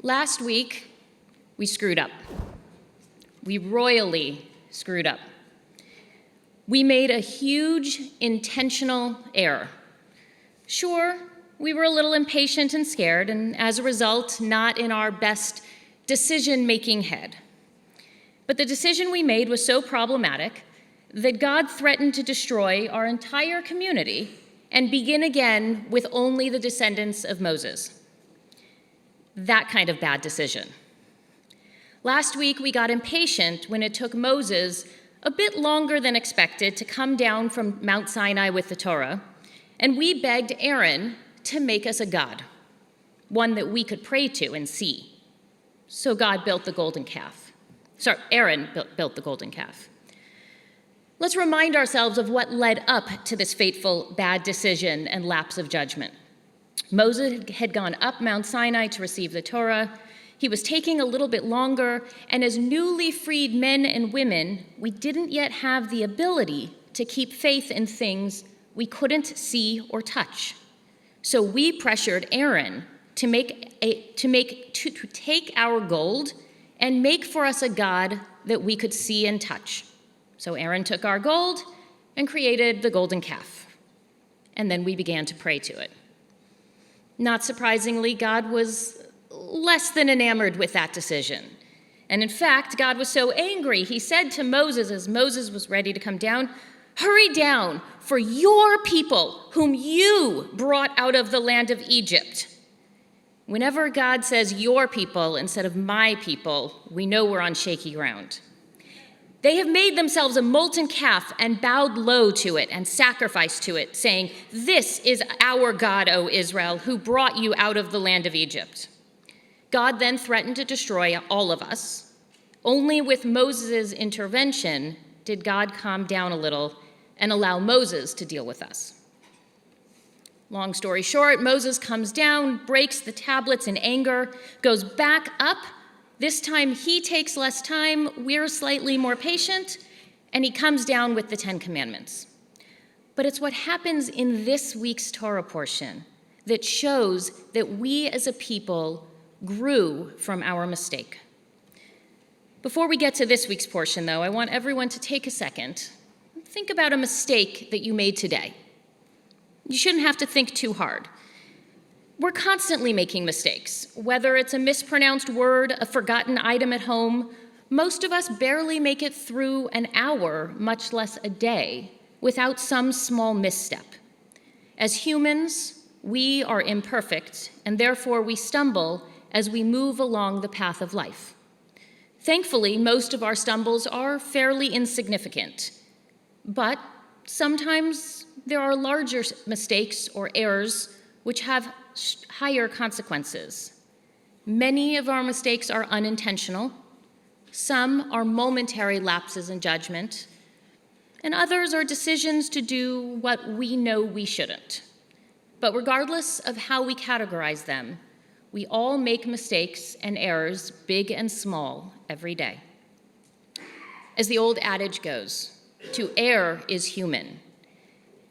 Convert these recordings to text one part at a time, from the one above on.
Last week, we screwed up. We royally screwed up. We made a huge intentional error. Sure, we were a little impatient and scared, and as a result, not in our best decision-making head. But the decision we made was so problematic that God threatened to destroy our entire community and begin again with only the descendants of Moses. That kind of bad decision. Last week, we got impatient when it took Moses a bit longer than expected to come down from Mount Sinai with the Torah, and we begged Aaron to make us a god, one that we could pray to and see. So God built the golden calf. Aaron built the golden calf. Let's remind ourselves of what led up to this fateful bad decision and lapse of judgment. Moses had gone up Mount Sinai to receive the Torah. He was taking a little bit longer, and as newly freed men and women, we didn't yet have the ability to keep faith in things we couldn't see or touch. So we pressured Aaron to take our gold and make for us a god that we could see and touch. So Aaron took our gold and created the golden calf. And then we began to pray to it. Not surprisingly, God was less than enamored with that decision. And in fact, God was so angry, he said to Moses, as Moses was ready to come down, "Hurry down, for your people, whom you brought out of the land of Egypt." Whenever God says your people instead of my people, we know we're on shaky ground. "They have made themselves a molten calf and bowed low to it and sacrificed to it, saying, 'This is our God, O Israel, who brought you out of the land of Egypt.'" God then threatened to destroy all of us. Only with Moses' intervention did God calm down a little and allow Moses to deal with us. Long story short, Moses comes down, breaks the tablets in anger, goes back up. This time he takes less time, we're slightly more patient, and he comes down with the 10 Commandments. But it's what happens in this week's Torah portion that shows that we as a people grew from our mistake. Before we get to this week's portion, though, I want everyone to take a second and think about a mistake that you made today. You shouldn't have to think too hard. We're constantly making mistakes, whether it's a mispronounced word, a forgotten item at home. Most of us barely make it through an hour, much less a day, without some small misstep. As humans, we are imperfect, and therefore we stumble as we move along the path of life. Thankfully, most of our stumbles are fairly insignificant, but sometimes there are larger mistakes or errors which have higher consequences. Many of our mistakes are unintentional. Some are momentary lapses in judgment, and others are decisions to do what we know we shouldn't. But regardless of how we categorize them, we all make mistakes and errors, big and small, every day. As the old adage goes, to err is human.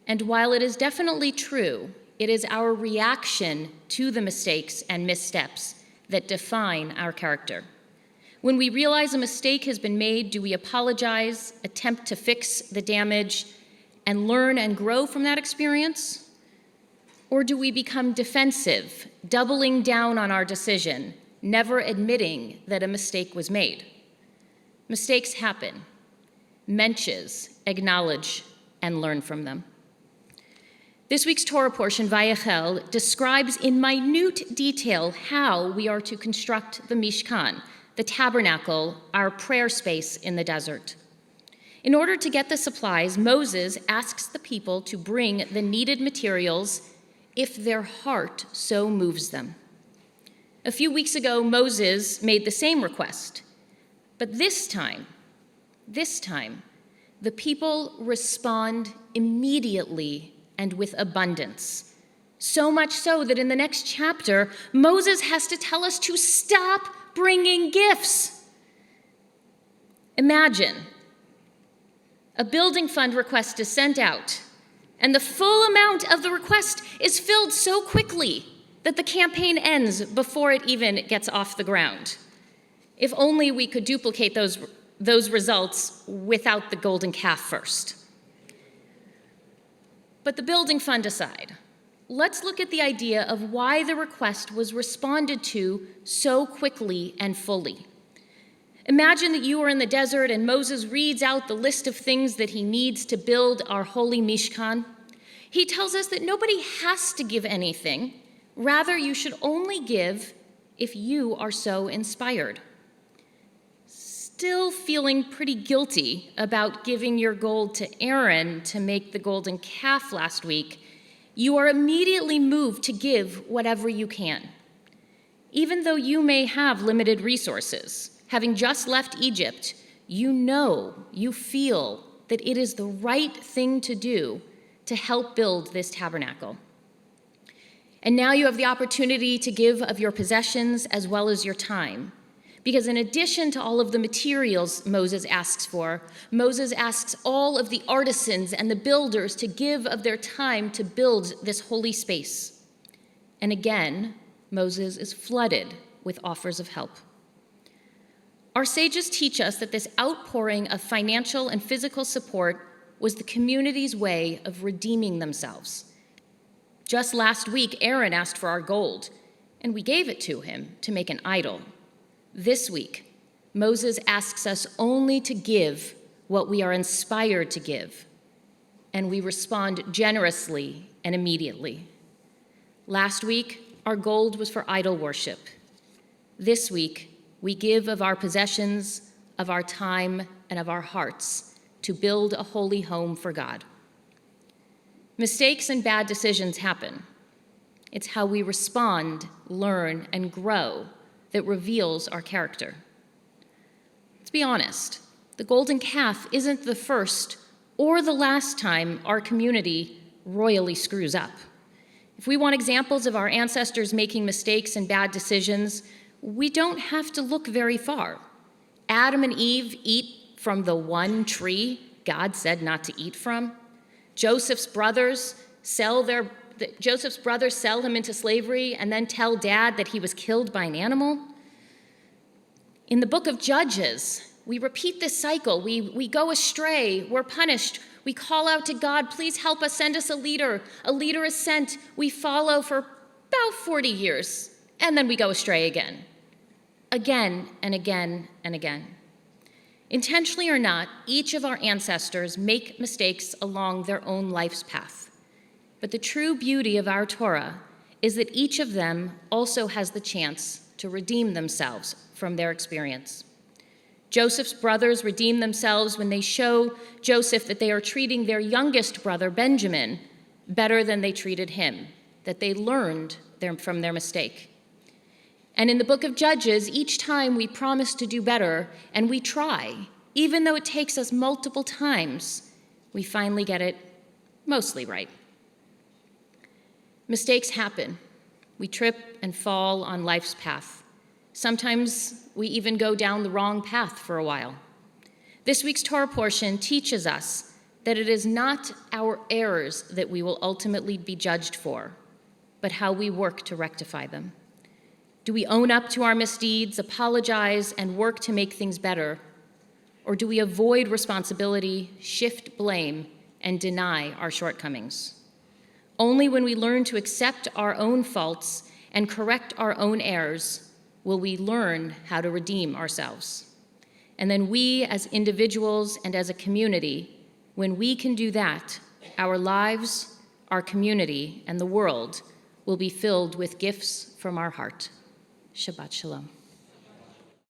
And while it is definitely true, it is our reaction to the mistakes and missteps that define our character. When we realize a mistake has been made, do we apologize, attempt to fix the damage, and learn and grow from that experience? Or do we become defensive, doubling down on our decision, never admitting that a mistake was made? Mistakes happen. Mensches acknowledge and learn from them. This week's Torah portion, Vayachel, describes in minute detail how we are to construct the Mishkan, the tabernacle, our prayer space in the desert. In order to get the supplies, Moses asks the people to bring the needed materials if their heart so moves them. A few weeks ago, Moses made the same request, but this time, the people respond immediately and with abundance. So much so that in the next chapter, Moses has to tell us to stop bringing gifts. Imagine a building fund request is sent out, and the full amount of the request is filled so quickly that the campaign ends before it even gets off the ground. If only we could duplicate those results without the golden calf first. But the building fund aside, let's look at the idea of why the request was responded to so quickly and fully. Imagine that you are in the desert and Moses reads out the list of things that he needs to build our holy Mishkan. He tells us that nobody has to give anything. Rather, you should only give if you are so inspired. Still feeling pretty guilty about giving your gold to Aaron to make the golden calf last week, you are immediately moved to give whatever you can. Even though you may have limited resources, having just left Egypt, you feel that it is the right thing to do to help build this tabernacle. And now you have the opportunity to give of your possessions as well as your time. Because in addition to all of the materials Moses asks for, Moses asks all of the artisans and the builders to give of their time to build this holy space. And again, Moses is flooded with offers of help. Our sages teach us that this outpouring of financial and physical support was the community's way of redeeming themselves. Just last week, Aaron asked for our gold, and we gave it to him to make an idol. This week, Moses asks us only to give what we are inspired to give, and we respond generously and immediately. Last week, our gold was for idol worship. This week, we give of our possessions, of our time, and of our hearts to build a holy home for God. Mistakes and bad decisions happen. It's how we respond, learn, and grow that reveals our character. Let's be honest, the golden calf isn't the first or the last time our community royally screws up. If we want examples of our ancestors making mistakes and bad decisions, we don't have to look very far. Adam and Eve eat from the one tree God said not to eat from. Joseph's brothers sell him into slavery and then tell dad that he was killed by an animal. In the book of Judges, we repeat this cycle. We go astray, we're punished. We call out to God, please help us, send us a leader. A leader is sent. We follow for about 40 years, and then we go astray again. Again and again and again. Intentionally or not, each of our ancestors make mistakes along their own life's path. But the true beauty of our Torah is that each of them also has the chance to redeem themselves from their experience. Joseph's brothers redeem themselves when they show Joseph that they are treating their youngest brother, Benjamin, better than they treated him, that they learned from their mistake. And in the book of Judges, each time we promise to do better, and we try, even though it takes us multiple times, we finally get it mostly right. Mistakes happen. We trip and fall on life's path. Sometimes we even go down the wrong path for a while. This week's Torah portion teaches us that it is not our errors that we will ultimately be judged for, but how we work to rectify them. Do we own up to our misdeeds, apologize, and work to make things better? Or do we avoid responsibility, shift blame, and deny our shortcomings? Only when we learn to accept our own faults and correct our own errors will we learn how to redeem ourselves. And then we, as individuals and as a community, when we can do that, our lives, our community, and the world will be filled with gifts from our heart. Shabbat Shalom.